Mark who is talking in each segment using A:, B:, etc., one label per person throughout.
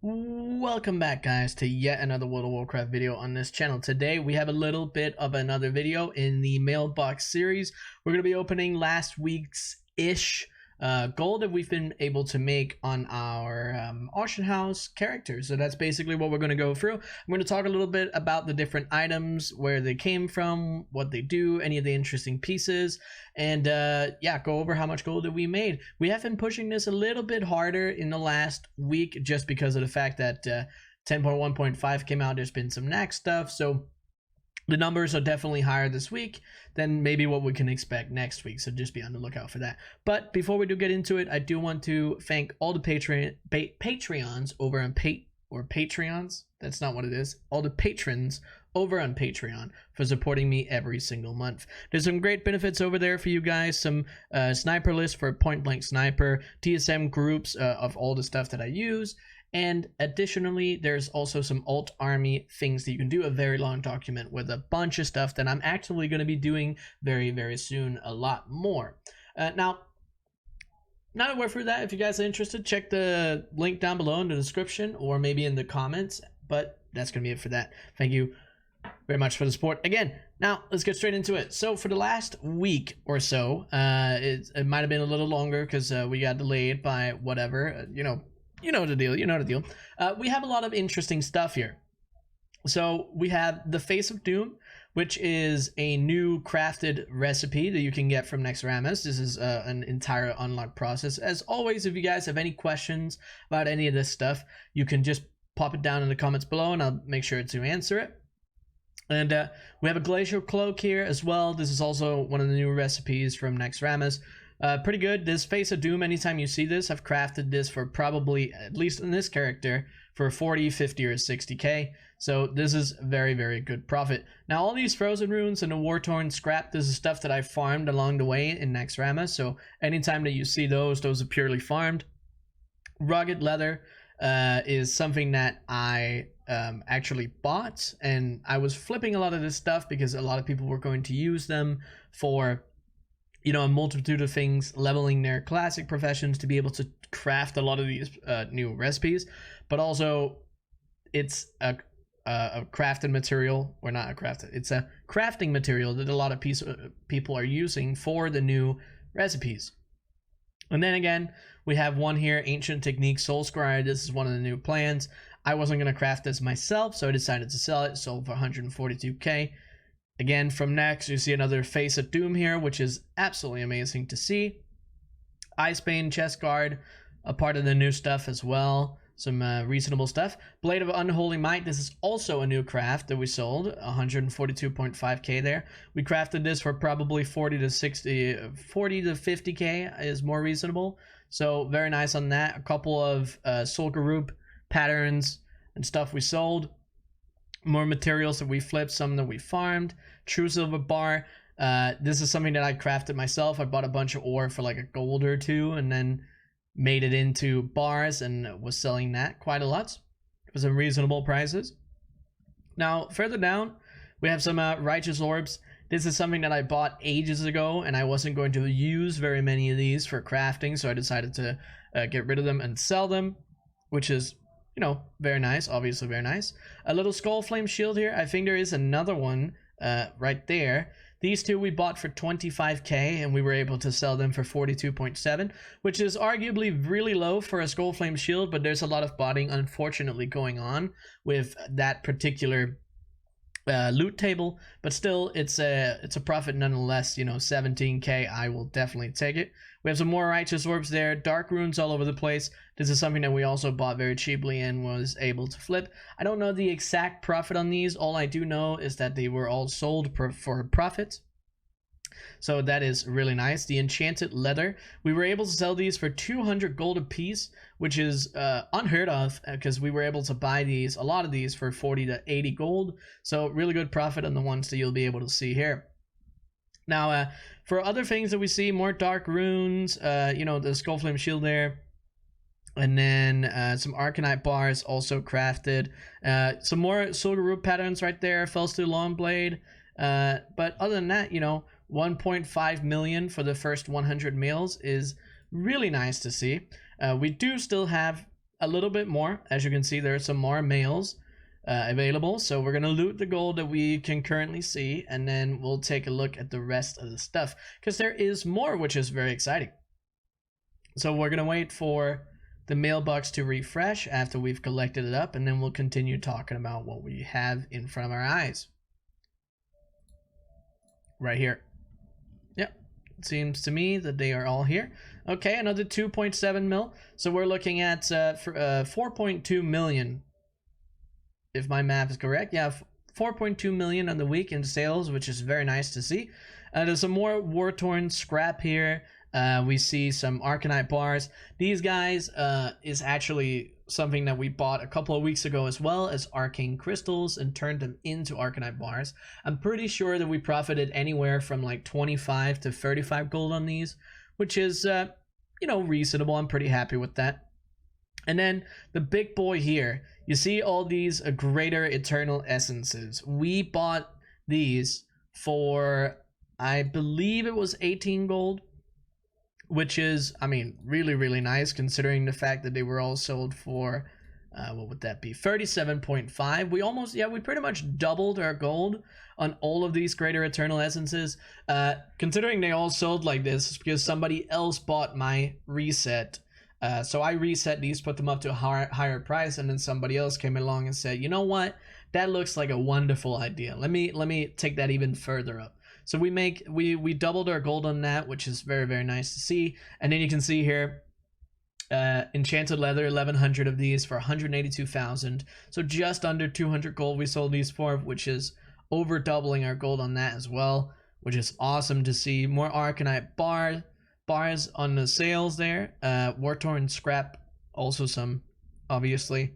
A: Welcome back, guys, to yet another World of Warcraft video on this channel. Today we have a little bit of another video in the Mailbox series. We're going to be opening last week's gold that we've been able to make on our auction house characters. So that's basically what we're going to go through. I'm going to talk a little bit about the different items, where they came from, what they do, any of the interesting pieces, and yeah, go over how much gold that we made. We have been pushing this a little bit harder in the last week just because of the fact that 10.1.5 came out. There's been some next stuff, so the numbers are definitely higher this week than maybe what we can expect next week, so just be on the lookout for that. But before we do get into it, I do want to thank all the Patreons over on Patreons. That's not what it is. All the patrons over on Patreon for supporting me every single month. There's some great benefits over there for you guys. Some sniper lists for point blank sniper, TSM groups of all the stuff that I use. And additionally, there's also some alt army things that you can do, a very long document with a bunch of stuff that I'm actually going to be doing very, very soon, a lot more. Now that we're through that, if you guys are interested, check the link down below in the description or maybe in the comments. But that's going to be it for that. Thank you very much for the support again. Now let's get straight into it. So for the last week or so, it might have been a little longer because we got delayed by whatever, you know the deal. We have a lot of interesting stuff here. So we have the Face of Doom, which is a new crafted recipe that you can get from Nexramas. This is an entire unlock process. As always, if you guys have any questions about any of this stuff, you can just pop it down in the comments below and I'll make sure to answer it. And we have a Glacial Cloak here as well. This is also one of the new recipes from Nexramas. Pretty good. This Face of Doom, anytime you see this, I've crafted this for probably, at least in this character, for 40, 50, or 60k. So this is very, very good profit. Now, all these Frozen Runes and the War-Torn Scrap, this is stuff that I farmed along the way in Nexramas. So anytime that you see those are purely farmed. Rugged Leather is something that I actually bought, and I was flipping a lot of this stuff because a lot of people were going to use them for, you know, a multitude of things, leveling their classic professions to be able to craft a lot of these new recipes. But also, it's a crafted material, or not a crafted, it's a crafting material that a lot of people are using for the new recipes. And then again, we have one here, Ancient Technique Soul Scry. This is one of the new plans. I wasn't going to craft this myself, so I decided to sell it. Sold for 142k. Again, from next, you see another Face of Doom here, which is absolutely amazing to see. Icebane Chest Guard, a part of the new stuff as well. Some reasonable stuff. Blade of Unholy Might, this is also a new craft that we sold. 142.5k there. We crafted this for probably 40 to 50k is more reasonable. So very nice on that. A couple of Soul Garoop patterns and stuff we sold. More materials that we flipped, some that we farmed. True Silver Bar. This is something that I crafted myself. I bought a bunch of ore for like a gold or two and then made it into bars and was selling that quite a lot for some reasonable prices. Now, further down, we have some Righteous Orbs. This is something that I bought ages ago and I wasn't going to use very many of these for crafting, so I decided to get rid of them and sell them, which is, you know, very nice, obviously very nice. A little Skull Flame Shield here. I think there is another one right there. These two we bought for 25k and we were able to sell them for 42.7, which is arguably really low for a Skull Flame Shield, but there's a lot of botting, unfortunately, going on with that particular loot table. But still, it's a profit nonetheless. You know, 17k, I will definitely take it. We have some more Righteous Orbs there. Dark Runes all over the place. This is something that we also bought very cheaply and was able to flip. I don't know the exact profit on these. All I do know is that they were all sold for profit. So that is really nice. The Enchanted Leather. We were able to sell these for 200 gold a piece, which is unheard of because we were able to buy a lot of these for 40 to 80 gold. So really good profit on the ones that you'll be able to see here. Now, for other things that we see, more Dark Runes, you know, the Skullflame Shield there. And then some Arcanite bars also crafted. Some more Soul Garoop patterns right there. Felsteel Longblade. But other than that, you know, 1.5 million for the first 100 meals is really nice to see. We do still have a little bit more. As you can see, there are some more mails available. So we're gonna loot the gold that we can currently see, and then we'll take a look at the rest of the stuff, because there is more, which is very exciting. So we're gonna wait for the mailbox to refresh after we've collected it up, and then we'll continue talking about what we have in front of our eyes. Right here. Yep, it seems to me that they are all here. Okay, another 2.7 mil. So we're looking at 4.2 million, if my math is correct. Yeah, 4.2 million on the week in sales, which is very nice to see. There's some more war-torn scrap here. We see some Arcanite bars. These guys is actually something that we bought a couple of weeks ago, as well as arcane crystals, and turned them into Arcanite bars. I'm pretty sure that we profited anywhere from like 25 to 35 gold on these, which is, you know, reasonable. I'm pretty happy with that. And then the big boy here, you see all these greater eternal essences. We bought these for, I believe it was 18 gold, which is, I mean, really, really nice, considering the fact that they were all sold for, what would that be, 37.5. We almost, yeah, we pretty much doubled our gold on all of these greater eternal essences. Considering they all sold like this, because somebody else bought my reset. So I reset these, put them up to a higher price, and then somebody else came along and said, you know what, that looks like a wonderful idea. Let me take that even further up. So we doubled our gold on that, which is very, very nice to see. And then you can see here, enchanted leather, 1100 of these for 182,000. So just under 200 gold we sold these for, which is over doubling our gold on that as well, which is awesome to see. More Arcanite bars on the sales there. War-torn scrap, also some, obviously,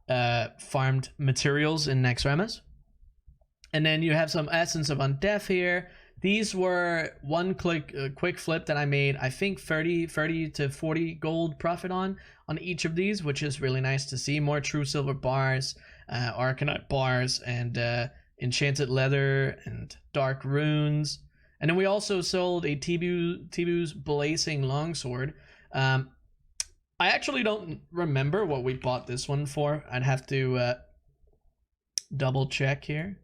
A: farmed materials in Naxxramas. And then you have some Essence of Undeath here. These were one quick flip that I made, I think 30 to 40 gold profit on each of these, which is really nice to see. More true silver bars, Arcanite bars, and enchanted leather and dark runes. And then we also sold a Tibu's Blazing Longsword. I actually don't remember what we bought this one for. I'd have to double check here.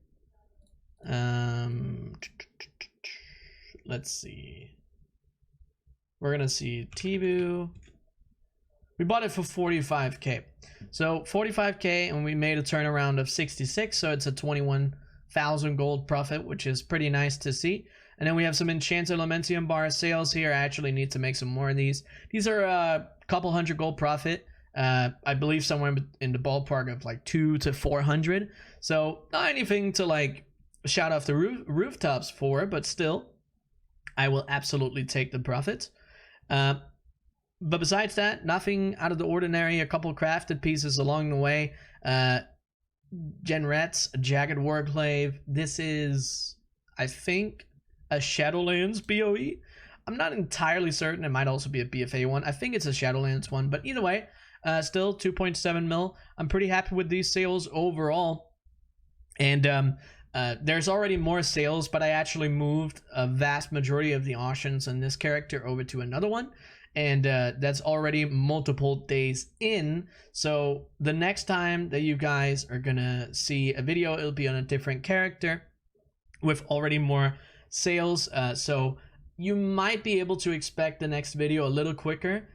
A: Let's see. We're gonna see Tibu. We bought it for 45k. So 45k, and we made a turnaround of 66, so it's a 21,000 gold profit, which is pretty nice to see. And then we have some enchanted Lamentium bar sales here. I actually need to make some more of these. These are a couple hundred gold profit. I believe somewhere in the ballpark of like 200 to 400. So not anything to like shout off the rooftops for, but still, I will absolutely take the profits. But besides that, nothing out of the ordinary. A couple crafted pieces along the way. Genrets, a Jagged Warclave. This is, I think, a Shadowlands BOE. I'm not entirely certain. It might also be a BFA one. I think it's a Shadowlands one, but either way, still 2.7 mil. I'm pretty happy with these sales overall. And there's already more sales, but I actually moved a vast majority of the auctions on this character over to another one. And that's already multiple days in. So the next time that you guys are gonna see a video, it'll be on a different character with already more sales. So you might be able to expect the next video a little quicker.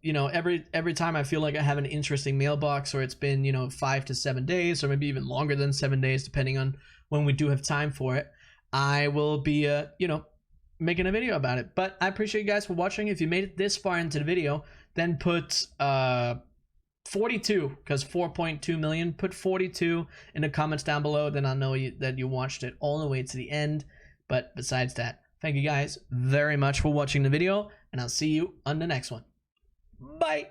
A: You know, every time I feel like I have an interesting mailbox, or it's been, you know, 5 to 7 days, or maybe even longer than 7 days, depending on when we do have time for it, I will be, you know, making a video about it. But I appreciate you guys for watching. If you made it this far into the video, then put 42, because 4.2 million, put 42 in the comments down below, then I'll know that you watched it all the way to the end. But besides that, thank you guys very much for watching the video, and I'll see you on the next one. Bye.